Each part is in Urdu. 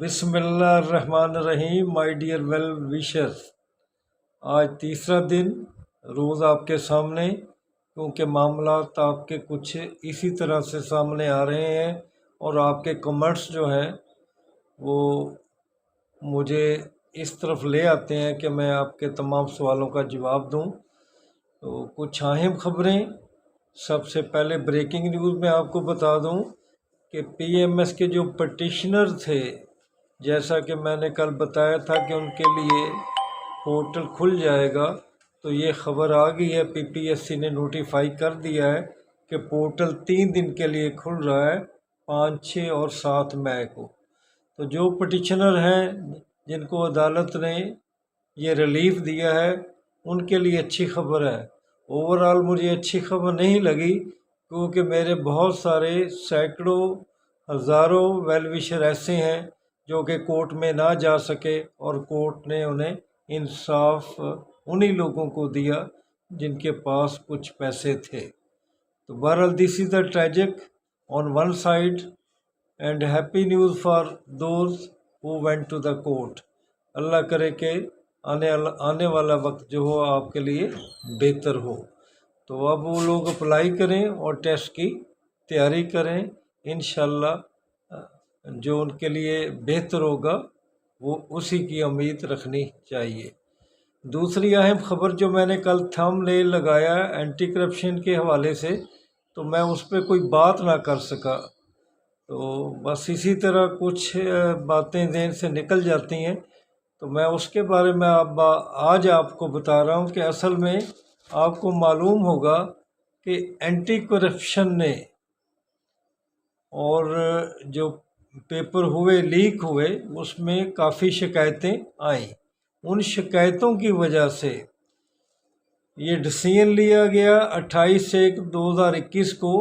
بسم اللہ الرحمن الرحیم مائی ڈیئر ویل ویشرز، آج تیسرا دن روز آپ کے سامنے، کیونکہ معاملات آپ کے کچھ اسی طرح سے سامنے آ رہے ہیں اور آپ کے کمنٹس جو ہیں وہ مجھے اس طرف لے آتے ہیں کہ میں آپ کے تمام سوالوں کا جواب دوں۔ تو کچھ اہم خبریں، سب سے پہلے بریکنگ نیوز میں آپ کو بتا دوں کہ پی ایم ایس کے جو پٹیشنر تھے، جیسا کہ میں نے کل بتایا تھا کہ ان کے لیے پورٹل کھل جائے گا، تو یہ خبر آ گئی ہے، پی پی ایس سی نے نوٹیفائی کر دیا ہے کہ پورٹل 3 دن کے لیے کھل رہا ہے، 5، 6 اور 7 مئی کو۔ تو جو پٹیشنر ہیں جن کو عدالت نے یہ ریلیف دیا ہے ان کے لیے اچھی خبر ہے۔ اوورآل مجھے اچھی خبر نہیں لگی، کیونکہ میرے بہت سارے سینکڑوں ہزاروں ویل وشر ایسے ہیں جو کہ کورٹ میں نہ جا سکے، اور کورٹ نے انہیں انصاف انہی لوگوں کو دیا جن کے پاس کچھ پیسے تھے۔ تو بہرحال this is the tragic on one side and happy news for those who went to the court. اللہ کرے کہ آنے والا وقت جو ہو آپ کے لیے بہتر ہو۔ تو اب وہ لوگ اپلائی کریں اور ٹیسٹ کی تیاری کریں، انشاءاللہ جو ان کے لیے بہتر ہوگا وہ اسی کی امید رکھنی چاہیے۔ دوسری اہم خبر جو میں نے کل تھم نیل لگایا اینٹی کرپشن کے حوالے سے، تو میں اس پہ کوئی بات نہ کر سکا، تو بس اسی طرح کچھ باتیں ذہن سے نکل جاتی ہیں، تو میں اس کے بارے میں آج آپ کو بتا رہا ہوں کہ اصل میں آپ کو معلوم ہوگا کہ اینٹی کرپشن نے اور جو پیپر ہوئے لیک ہوئے اس میں کافی شکایتیں آئیں۔ ان شکایتوں کی وجہ سے یہ ڈیسیژن لیا گیا 28/1/2021 کو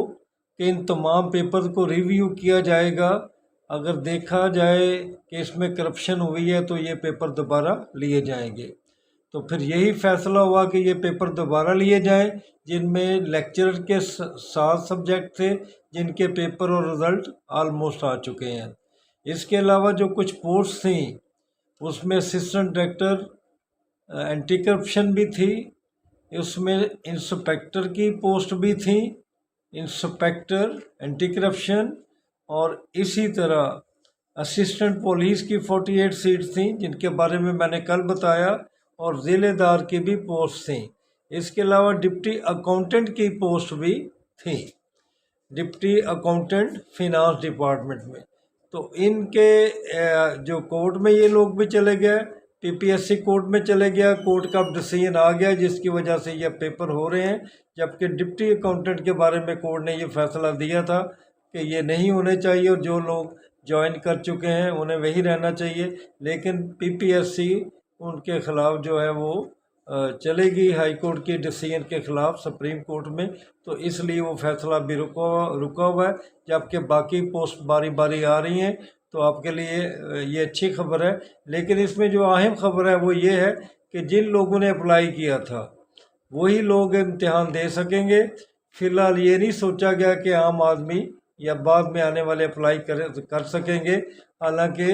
کہ ان تمام پیپر کو ریویو کیا جائے گا۔ اگر دیکھا جائے کہ اس میں کرپشن ہوئی ہے تو یہ پیپر دوبارہ لیے جائیں گے۔ تو پھر یہی فیصلہ ہوا کہ یہ پیپر دوبارہ لیے جائیں، جن میں لیکچرر کے 7 سبجیکٹ تھے جن کے پیپر اور رزلٹ آلموسٹ آ چکے ہیں۔ اس کے علاوہ جو کچھ پوسٹ تھیں اس میں اسسٹنٹ ڈائریکٹر اینٹی کرپشن بھی تھی، اس میں انسپیکٹر کی پوسٹ بھی تھی، انسپیکٹر اینٹی کرپشن، اور اسی طرح اسسٹنٹ پولیس کی 48 سیٹس تھیں جن کے بارے میں نے کل بتایا، اور ضلع دار کی بھی پوسٹ تھیں۔ اس کے علاوہ ڈپٹی اکاؤنٹنٹ کی پوسٹ بھی تھی، ڈپٹی اکاؤنٹنٹ فینانس ڈپارٹمنٹ میں۔ تو ان کے جو کورٹ میں یہ لوگ بھی چلے گئے، پی پی ایس سی کورٹ میں چلے گیا، کورٹ کا ڈیسیژن آ گیا جس کی وجہ سے یہ پیپر ہو رہے ہیں، جبکہ ڈپٹی اکاؤنٹنٹ کے بارے میں کورٹ نے یہ فیصلہ دیا تھا کہ یہ نہیں ہونے چاہیے، اور جو لوگ جوائن کر چکے ہیں انہیں وہی رہنا چاہیے، لیکن پی پی ایس سی ان کے خلاف جو ہے وہ چلے گی ہائی کورٹ کی ڈیسیژن کے خلاف سپریم کورٹ میں، تو اس لیے وہ فیصلہ بھی رکا ہوا ہے، جبکہ باقی پوسٹ باری باری آ رہی ہیں۔ تو آپ کے لیے یہ اچھی خبر ہے، لیکن اس میں جو اہم خبر ہے وہ یہ ہے کہ جن لوگوں نے اپلائی کیا تھا وہی لوگ امتحان دے سکیں گے۔ فی الحال یہ نہیں سوچا گیا کہ عام آدمی یا بعد میں آنے والے اپلائی کر سکیں گے، حالانکہ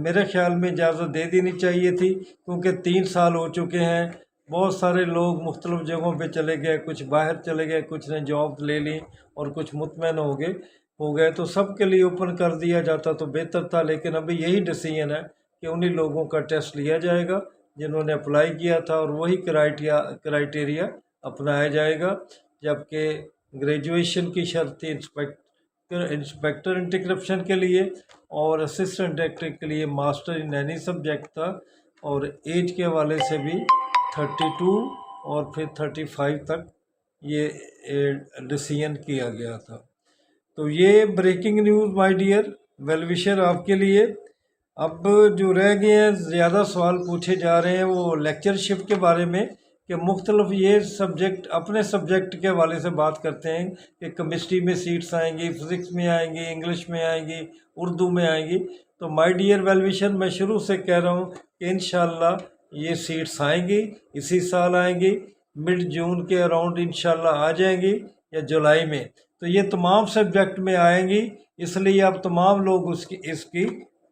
میرے خیال میں اجازت دے دینی چاہیے تھی، کیونکہ 3 سال ہو چکے ہیں، بہت سارے لوگ مختلف جگہوں پہ چلے گئے، کچھ باہر چلے گئے، کچھ نے جاب لے لی اور کچھ مطمئن ہو گئے، تو سب کے لیے اوپن کر دیا جاتا تو بہتر تھا، لیکن ابھی یہی ڈیسیژن ہے کہ انہی لوگوں کا ٹیسٹ لیا جائے گا جنہوں نے اپلائی کیا تھا، اور وہی کرائٹیریا اپنایا جائے گا، جبکہ گریجویشن کی شرط تھی انسپیکٹر اینٹی کرپشن کے لیے، اور اسسٹنٹ ڈائریکٹر کے لیے ماسٹر ان اینی سبجیکٹ تھا، اور ایج کے حوالے سے بھی 32 اور پھر 35 تک یہ ڈیسیژن کیا گیا تھا۔ تو یہ breaking news my dear well wisher آپ کے لیے۔ اب جو رہ گئے ہیں، زیادہ سوال پوچھے جا رہے ہیں وہ لیکچرشپ کے بارے میں، کہ مختلف یہ سبجیکٹ اپنے سبجیکٹ کے حوالے سے بات کرتے ہیں کہ کیمسٹری میں سیٹس آئیں گی، فزکس میں آئیں گی، انگلش میں آئیں گی، اردو میں آئیں گی۔ تو مائی ڈیئر ویل وشر، میں شروع سے کہہ رہا ہوں کہ انشاءاللہ یہ سیٹس آئیں گی، اسی سال آئیں گی، مڈ جون کے اراؤنڈ انشاءاللہ آ جائیں گی یا جولائی میں۔ تو یہ تمام سبجیکٹ میں آئیں گی، اس لیے اب تمام لوگ اس کی